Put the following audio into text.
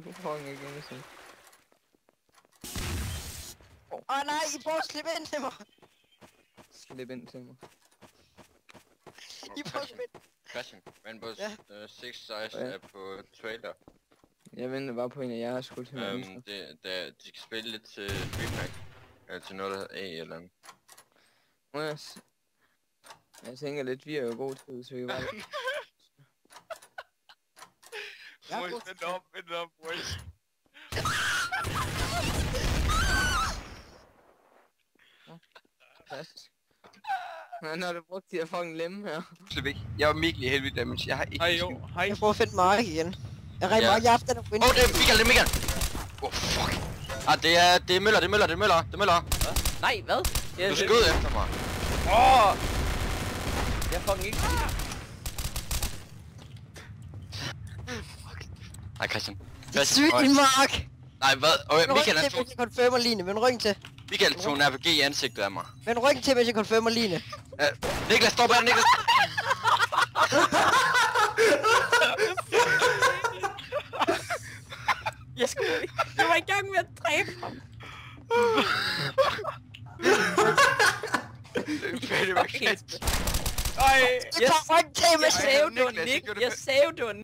du fucking igen, så. Åh nej, I prøver at slippe ind til mig. Slip ind til mig. I prøver at slippe ind. Christian, Rainbow Six Size er på trailer. Jeg venter bare på en af jer, skulle til de skal spille lidt til Repack. Eller til noget, der hedder A eller andet. Jeg tænker lidt, vi er jo gode til, så vi kan bare... Vent op, boys. Fast. Når du brugte de her fucking lemme her. Slip ikke. Jeg var Mikkel i heavy damage. Jeg har ikke... Hej. Jeg prøver at finde Mark igen. Jeg regner Mark i aften og det er Michael. Fuck. Det er Møller. Nej, hvad? Du skød efter mig. Jeg fucking ikke. Nej, Christian. Det er sygt, din Mark. Nej, hvad? Okay, Michael han tog... Vend ryggen til, mens jeg confirmer Line. Vend ryggen til. Michael tog en RPG i ansigtet af mig. Vend ryggen til, mens jeg confirmer Line. Niklas, stop her, Niklas! Jeg var i gang med at dræbe ham. Jeg tager ryggen til, mens jeg savede, det var Nick.